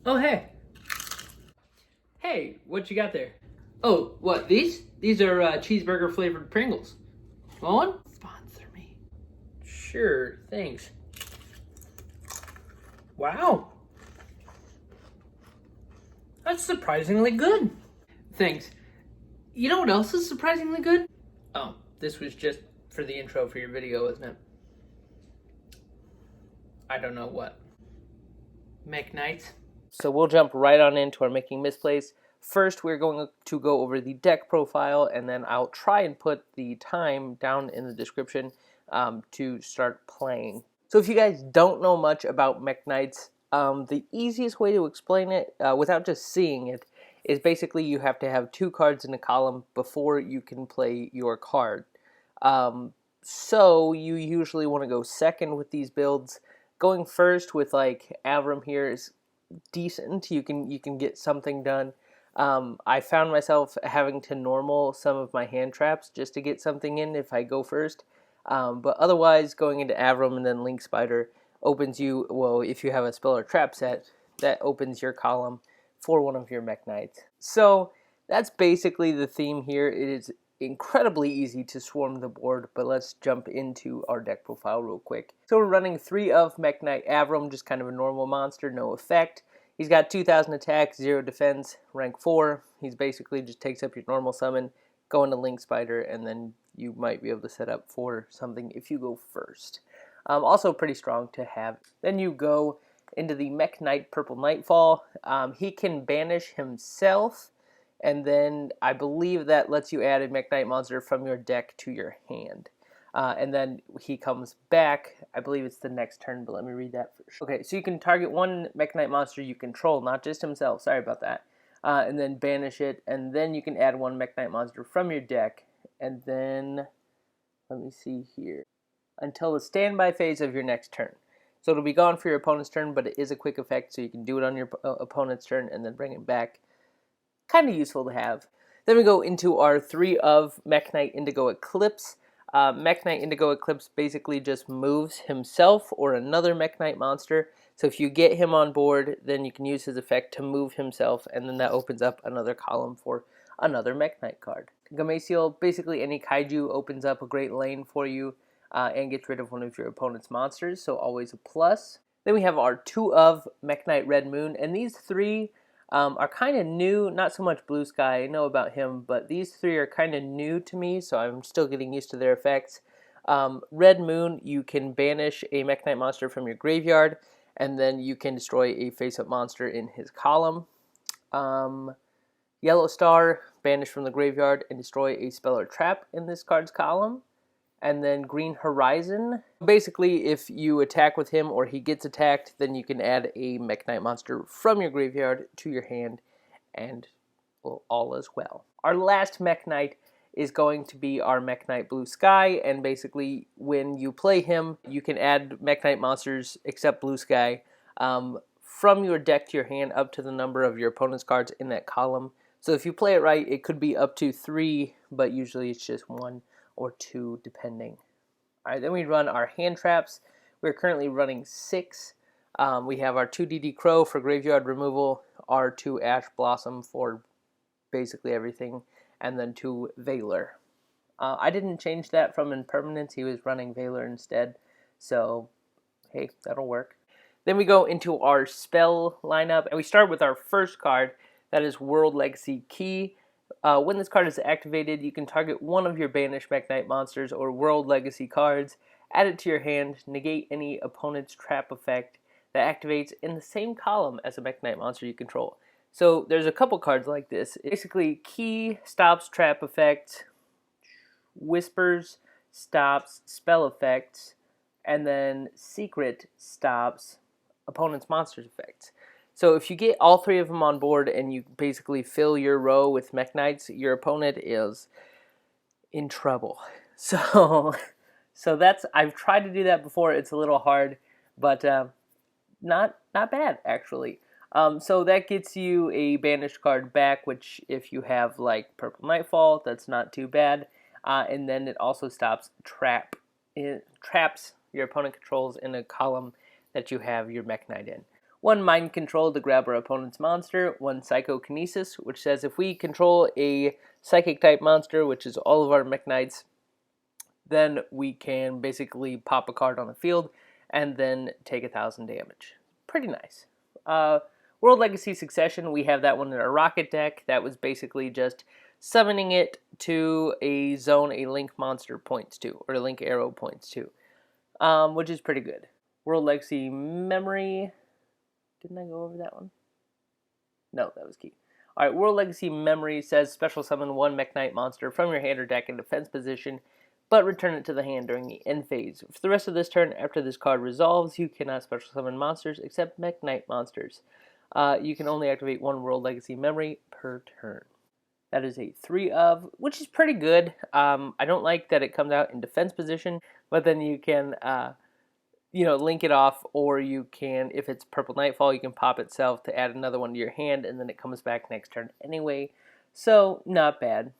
Oh, hey. Hey, what you got there? Oh, what, these? These are cheeseburger flavored Pringles. Want one? Sponsor me. Sure, thanks. Wow. That's surprisingly good. Thanks. You know what else is surprisingly good? Oh, this was just for the intro for your video, isn't it? I don't know what. Mekk-Knight. So we'll jump right on into our making misplays. First, we're going to go over the deck profile, and then I'll try and put the time down in the description to start playing. So if you guys don't know much about Mekk-Knights, the easiest way to explain it without just seeing it is basically you have to have 2 cards in a column before you can play your card. So you usually want to go second with these builds. Going first with like Avram here is decent. You can get something done. I found myself having to normal some of my hand traps just to get something in if I go first. But otherwise, going into Avram and then Link Spider opens you, well, if you have a spell or trap set, that opens your column for one of your Mekk-Knights. So that's basically the theme here. It is incredibly easy to swarm the board, but let's jump into our deck profile real quick. So we're running 3 of Mekk-Knight Avram, just kind of a normal monster, no effect. He's got 2,000 attack, 0 defense, rank 4. He's basically just takes up your normal summon, go into Link Spider, and then you might be able to set up for something if you go first. Also pretty strong to have. Then you go into the Mekk-Knight Purple Nightfall. He can banish himself, and then I believe that lets you add a Mekk-Knight monster from your deck to your hand. And then he comes back. I believe it's the next turn, but let me read that first. Okay, so you can target one Mekk-Knight monster you control, not just himself. Sorry about that. And then banish it, and then you can add one Mekk-Knight monster from your deck, and then let me see here, until the standby phase of your next turn. So it'll be gone for your opponent's turn, but it is a quick effect, so you can do it on your opponent's turn and then bring it back. Kind of useful to have. Then we go into our 3 of Mekk-Knight Indigo Eclipse. Mekk-Knight Indigo Eclipse basically just moves himself or another Mekk-Knight monster. So if you get him on board, then you can use his effect to move himself, and then that opens up another column for another Mekk-Knight card. Gameciel, basically any kaiju opens up a great lane for you and gets rid of one of your opponent's monsters, so always a plus. Then we have our 2 of Mekk-Knight Red Moon, and these 3 are kind of new, not so much Blue Sky, I know about him, but these 3 are kind of new to me, so I'm still getting used to their effects. Red Moon, you can banish a Mekk-Knight monster from your graveyard, and then you can destroy a face-up monster in his column. Yellow Star, banish from the graveyard and destroy a spell or trap in this card's column. And then Green Horizon. Basically, if you attack with him or he gets attacked, then you can add a Mekk-Knight monster from your graveyard to your hand, and well, all is well. Our last Mekk-Knight is going to be our Mekk-Knight Blue Sky, and basically when you play him, you can add Mekk-Knight monsters except Blue Sky from your deck to your hand up to the number of your opponent's cards in that column. So if you play it right, it could be up to 3, but usually it's just 1 or 2 depending. Alright, then we run our hand traps. We're currently running 6. We have our 2 DD Crow for graveyard removal, our 2 Ash Blossom for basically everything, and then 2 Veiler. I didn't change that from Impermanence, he was running Veiler instead, so hey, that'll work. Then we go into our spell lineup, and we start with our first card, that is World Legacy Key. When this card is activated, you can target one of your banished Mekk-Knight monsters or World Legacy cards, add it to your hand, negate any opponent's trap effect that activates in the same column as a Mekk-Knight monster you control. So there's a couple cards like this. Basically, Key stops trap effects, Whispers stops spell effects, and then Secret stops opponent's monster's effects. So if you get all 3 of them on board and you basically fill your row with Mekk-Knights, your opponent is in trouble. So that's, I've tried to do that before. It's a little hard, but not bad actually. So that gets you a banished card back, which if you have like Purple Nightfall, that's not too bad. And then it also stops traps your opponent controls in a column that you have your Mekk-Knight in. 1 mind control to grab our opponent's monster, 1 psychokinesis, which says if we control a psychic type monster, which is all of our Mekk-Knights, then we can basically pop a card on the field and then take 1,000 damage. Pretty nice. World Legacy Succession, we have that one in our Rocket deck. That was basically just summoning it to a zone a link monster points to, or a link arrow points to, which is pretty good. World Legacy Memory, didn't I go over that one? No, that was key. Alright, World Legacy Memory says special summon 1 Mekk-Knight monster from your hand or deck in defense position, but return it to the hand during the end phase. For the rest of this turn, after this card resolves, you cannot special summon monsters except Mekk-Knight monsters. You can only activate 1 World Legacy Memory per turn. That is a 3 of, which is pretty good. I don't like that it comes out in defense position, but then you can, link it off, or you can, if it's Purple Nightfall, you can pop itself to add another one to your hand, and then it comes back next turn anyway. So, not bad.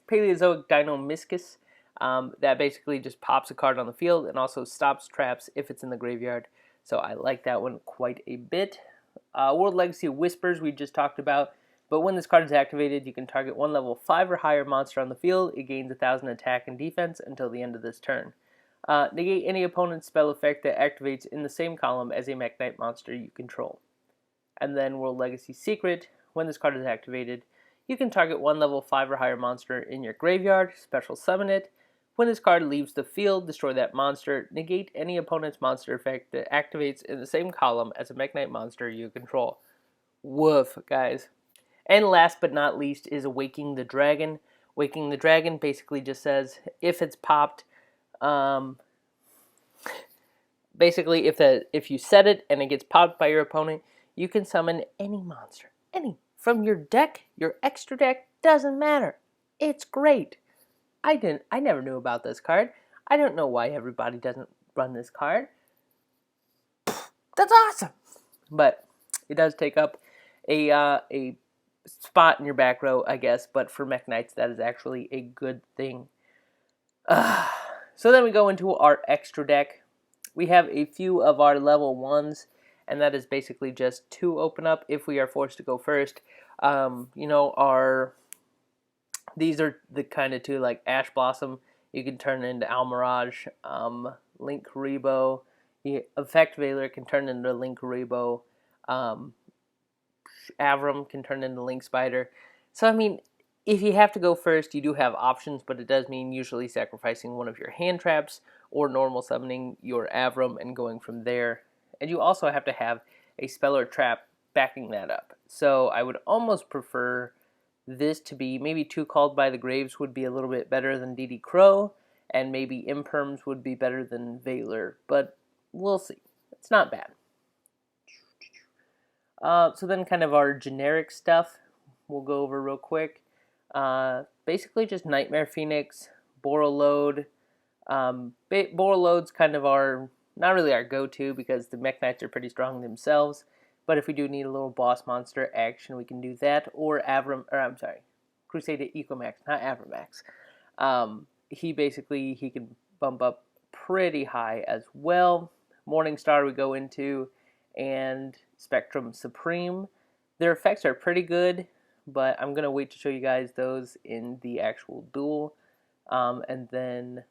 Paleozoic Dino-Miscus, that basically just pops a card on the field and also stops traps if it's in the graveyard. So I like that one quite a bit. World Legacy Whispers we just talked about. But when this card is activated, you can target 1 level 5 or higher monster on the field. It gains 1,000 attack and defense until the end of this turn. Negate any opponent's spell effect that activates in the same column as a Mekk-Knight monster you control. And then World Legacy Secret, when this card is activated, you can target 1 level 5 or higher monster in your graveyard, special summon it. When this card leaves the field, destroy that monster. Negate any opponent's monster effect that activates in the same column as a Mekk-Knight monster you control. Woof, guys. And last but not least is Waking the Dragon. Waking the Dragon basically just says if it's popped, basically if you set it and it gets popped by your opponent, you can summon any monster, any, from your deck, your extra deck, doesn't matter. It's great. I never knew about this card. I don't know why everybody doesn't run this card. That's awesome. But it does take up a spot in your back row, I guess, but for Mekk-Knights, that is actually a good thing. So then we go into our extra deck. We have a few of our level 1s, and that is basically just 2 open up if we are forced to go first. These are the kind of 2, like Ash Blossom, you can turn into Almirage, Link Rebo, Effect Veiler can turn into Link Rebo, Avram can turn into Link Spider. So, I mean, if you have to go first, you do have options, but it does mean usually sacrificing one of your hand traps or normal summoning your Avram and going from there. And you also have to have a spell or trap backing that up. So I would almost prefer this to be maybe 2 Called by the Graves would be a little bit better than DD Crow, and maybe Imperms would be better than Veiler, but we'll see. It's not bad. So then kind of our generic stuff we'll go over real quick. Basically just Nightmare Phoenix, Borreload. Borreload's kind of our, not really our go-to because the Mekk-Knights are pretty strong themselves, but if we do need a little boss monster action, we can do that, or Crusade Ecomax, not Avramax. He can bump up pretty high as well. Morningstar we go into, and Spectrum Supreme. Their effects are pretty good, but I'm going to wait to show you guys those in the actual duel. And then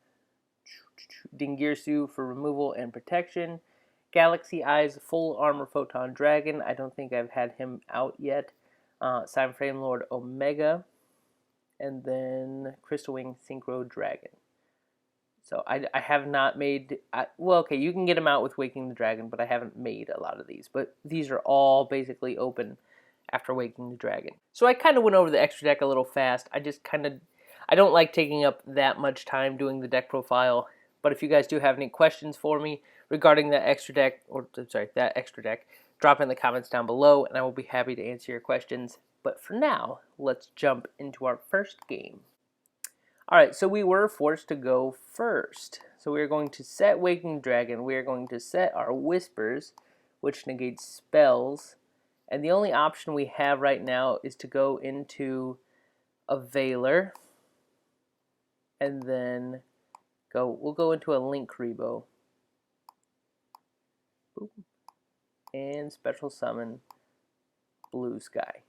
Dingirsu for removal and protection. Galaxy Eyes Full Armor Photon Dragon. I don't think I've had him out yet. Cyber Frame Lord Omega. And then Crystal Wing Synchro Dragon. So I have not made, you can get them out with Waking the Dragon, but I haven't made a lot of these. But these are all basically open after Waking the Dragon. So I kind of went over the extra deck a little fast. I don't like taking up that much time doing the deck profile. But if you guys do have any questions for me regarding that extra deck, drop in the comments down below, and I will be happy to answer your questions. But for now, let's jump into our first game. Alright, so we were forced to go first. So we are going to set Waking Dragon. We are going to set our Whispers, which negates spells. And the only option we have right now is to go into a Veiler. And then we'll go into a Link Rebo. Boom. and special summon blue sky.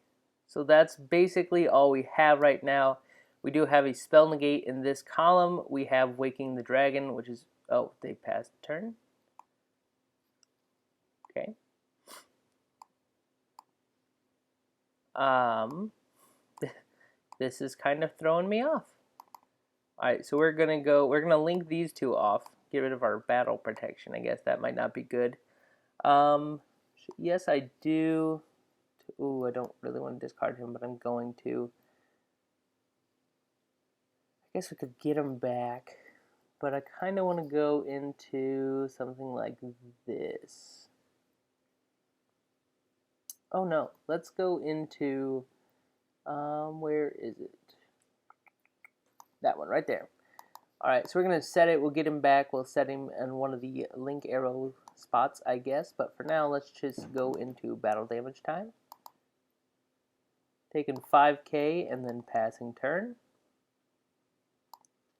So that's basically all we have right now. We do have a spell negate in this column. We have Waking the Dragon, which is, oh, they passed turn. Okay. This is kind of throwing me off. Alright, so we're gonna link these two off. Get rid of our battle protection. I guess that might not be good. Yes, I do. Ooh, I don't really want to discard him, but I'm going to. I guess we could get him back, but I kind of want to go into something like this. Oh no, let's go into, where is it? That one right there. Alright, so we're going to set it. We'll get him back. We'll set him in one of the link arrow spots, I guess. But for now, let's just go into battle damage time. Taking 5k and then passing turn.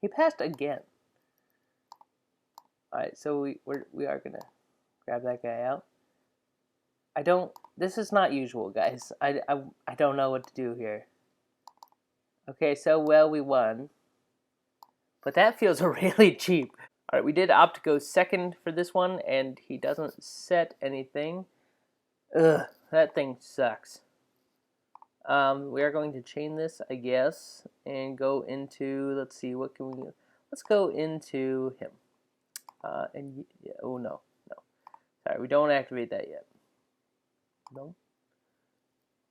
He passed again. Alright, so we are going to grab that guy out. This is not usual, guys. I don't know what to do here. Okay, so well, we won. But that feels really cheap. Alright, we did opt to go second for this one, and he doesn't set anything. Ugh, that thing sucks. We are going to chain this, I guess, and go into, let's see, what can we do? Let's go into him. Yeah, oh no. Sorry, we don't activate that yet. No.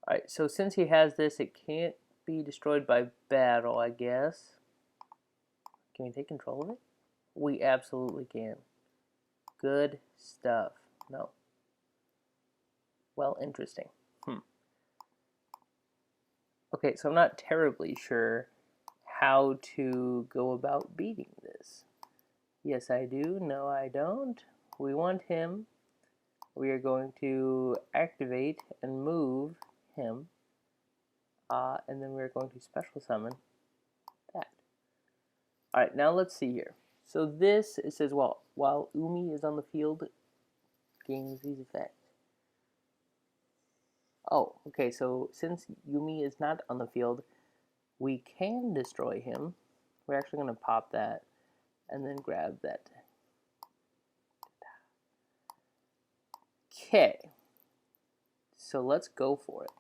Alright, so since he has this, it can't be destroyed by battle, I guess. Can we take control of it? We absolutely can. Good stuff. No. Well, interesting. Okay, so I'm not terribly sure how to go about beating this. Yes, I do. No, I don't. We want him. We are going to activate and move him. And then we're going to special summon that. Alright, now let's see here. So this, it says, well, while Umi is on the field, gains these effects. Oh, okay, so since Yumi is not on the field, we can destroy him. We're actually going to pop that and then grab that. Okay. So let's go for it.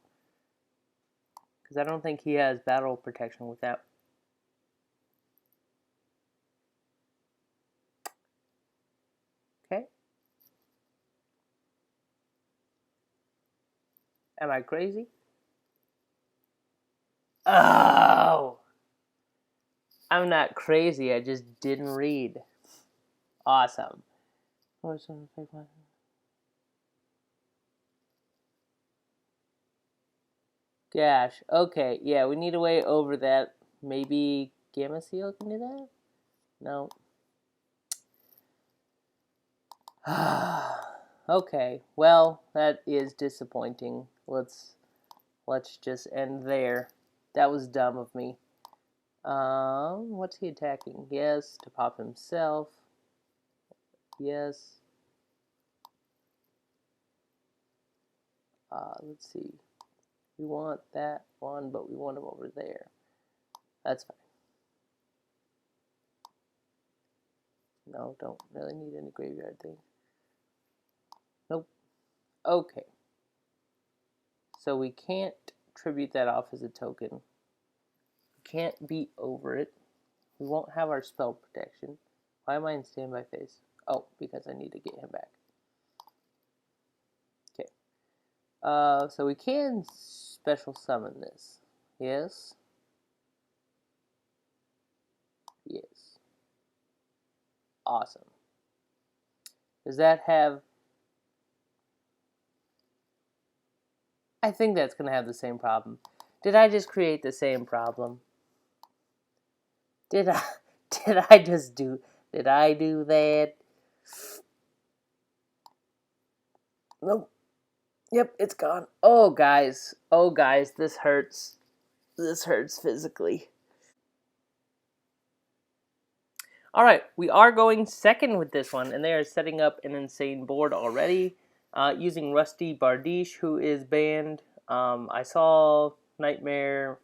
Because I don't think he has battle protection with that. Okay. Am I crazy? Oh! I'm not crazy, I just didn't read. Awesome. Gosh, okay, yeah, we need a way over that. Maybe Gamma Seal can do that? No. Okay, well, that is disappointing. Let's just end there. That was dumb of me. What's he attacking? Yes, to pop himself. Yes. Let's see. We want that one, but we want him over there. That's fine. No, don't really need any graveyard things. Nope. Okay. So we can't tribute that off as a token. We can't be over it. We won't have our spell protection. Why am I in standby phase? Oh, because I need to get him back. Okay. So we can special summon this. Yes. Yes. Awesome. Does that have... I think that's going to have the same problem. Did I just create the same problem? Did I do that? Nope. Yep, it's gone. Oh, guys. Oh, guys, this hurts. This hurts physically. Alright, we are going second with this one, and they are setting up an insane board already. using Rusty Bardiche, who is banned. I saw Nightmare.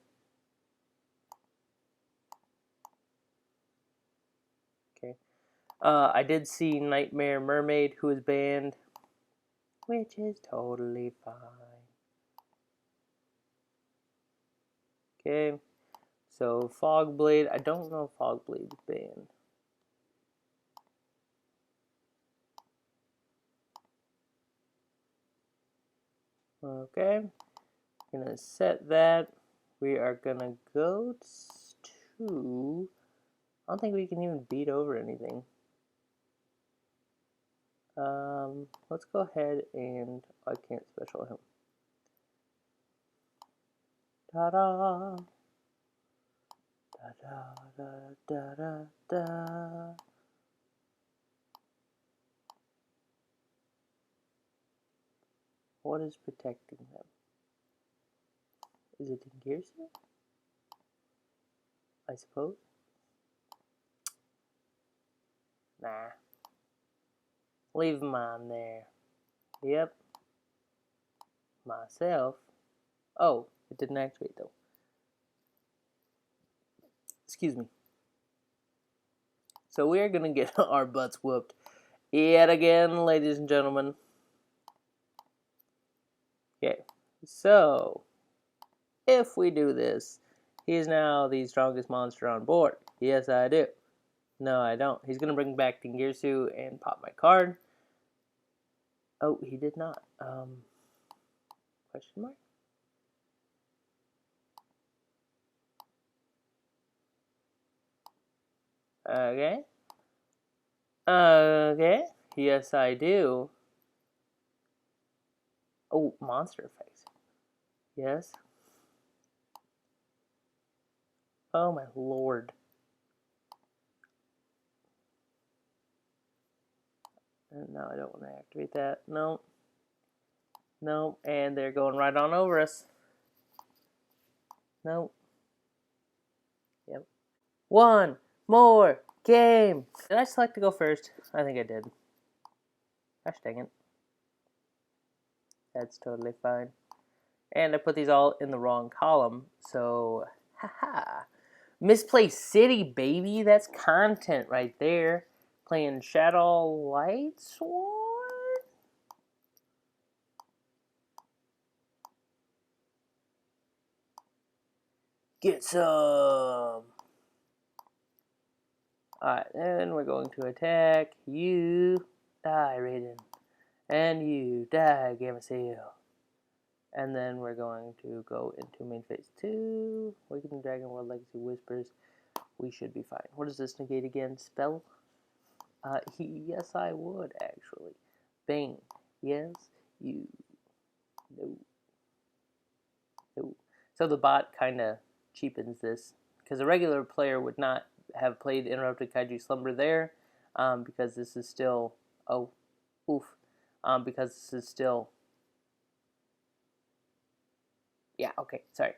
Okay. I did see Nightmare Mermaid, who is banned, which is totally fine. Okay. So Fogblade, I don't know if Fogblade's banned. Okay. Gonna set that. We are gonna go to. I don't think we can even beat over anything. Let's go ahead and I can't special him. Ta-da! Da-da-da-da-da-da. What is protecting them? Is it Dingirsu? I suppose? Nah. Leave them on there. Yep. Myself. Oh, it didn't activate though. Excuse me. So we are gonna get our butts whooped yet again, ladies and gentlemen. Okay, so if we do this, he is now the strongest monster on board. Yes, I do. No, I don't. He's gonna bring back Dingirsu and pop my card. Oh, he did not. Question mark? Okay. Okay. Yes, I do. Oh, monster effects. Yes. Oh, my lord. No, I don't want to activate that. No. No. And they're going right on over us. No. Yep. One more game. Did I select to go first? I think I did. Gosh dang it. That's totally fine. And I put these all in the wrong column, so haha. Misplays City, baby. That's content right there. Playing Shadow Light Sword? Get some! Alright, then we're going to attack you. Die, Raiden. And you die, Gamma-Seal. And then we're going to go into main phase 2. Awakening Dragon World Legacy Whispers. We should be fine. What does this negate again? Spell? Yes, I would, actually. Bang. Yes, you. No. No. So the bot kind of cheapens this. Because a regular player would not have played Interrupted Kaiju Slumber there. Because this is still... Oh. Oof. Because this is still... Yeah, okay, sorry.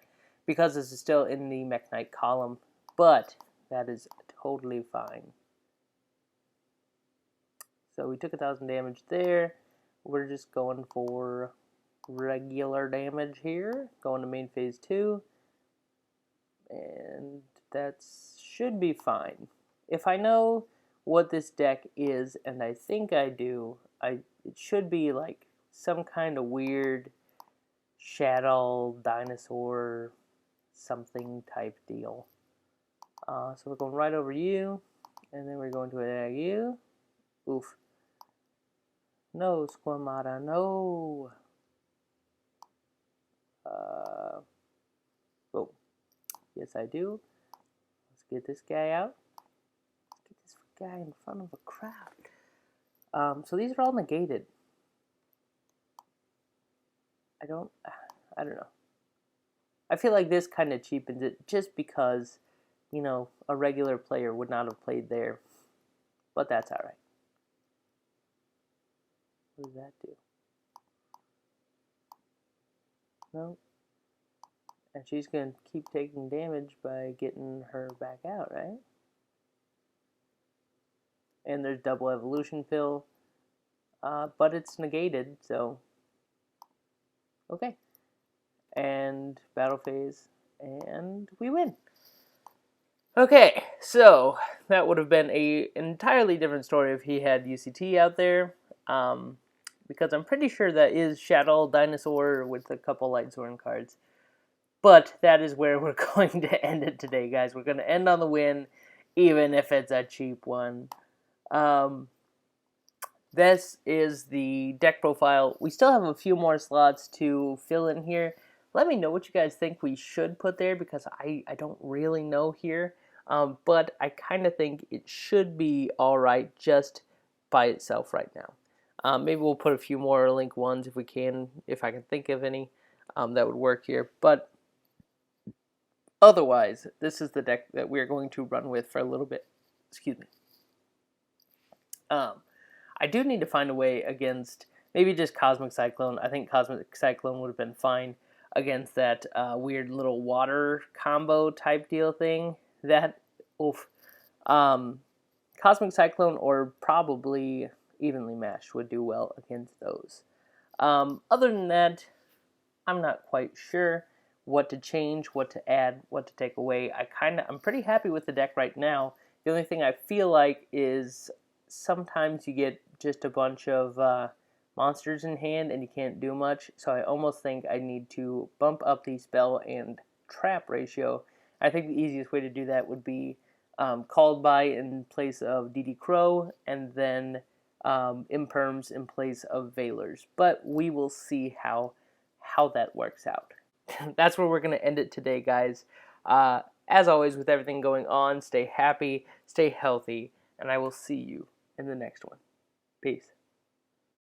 Because this is still in the Mekk-Knight column. But that is totally fine. So we took 1,000 damage there. We're just going for regular damage here. Going to main phase 2. And that should be fine. If I know what this deck is, and I think I do, it should be like some kind of weird shadow dinosaur something type deal. So we're going right over you, and then we're going to attack you. Oof. No, Squamata, no. Oh, yes I do. Let's get this guy out. Let's get this guy in front of a crowd. So these are all negated. I don't know. I feel like this kind of cheapens it just because, you know, a regular player would not have played there. But that's alright. What does that do? No. And she's going to keep taking damage by getting her back out, right? And there's double evolution pill. but it's negated, so okay. And battle phase, and we win. Okay, so that would have been an entirely different story if he had UCT out there, because I'm pretty sure that is Shadow Dinosaur with a couple Light Zorn cards. But that is where we're going to end it today, guys. We're going to end on the win, even if it's a cheap one. This is the deck profile. We still have a few more slots to fill in here. Let me know what you guys think we should put there, because I don't really know here. But I kind of think it should be alright just by itself right now. Maybe we'll put a few more link ones if we can, if I can think of any that would work here. But otherwise, this is the deck that we're going to run with for a little bit. Excuse me. I do need to find a way against maybe just Cosmic Cyclone. I think Cosmic Cyclone would have been fine against that weird little water combo type deal thing. That, oof. Cosmic Cyclone or probably Evenly Matched would do well against those. Other than that, I'm not quite sure what to change, what to add, what to take away. I'm pretty happy with the deck right now. The only thing I feel like is sometimes you get just a bunch of monsters in hand and you can't do much, so I almost think I need to bump up the spell and trap ratio. I think the easiest way to do that would be Called By in place of DD Crow, and then Imperms in place of Veilers. But we will see how that works out. That's where we're going to end it today, guys. As always, with everything going on, stay happy, stay healthy, and I will see you in the next one. Peace.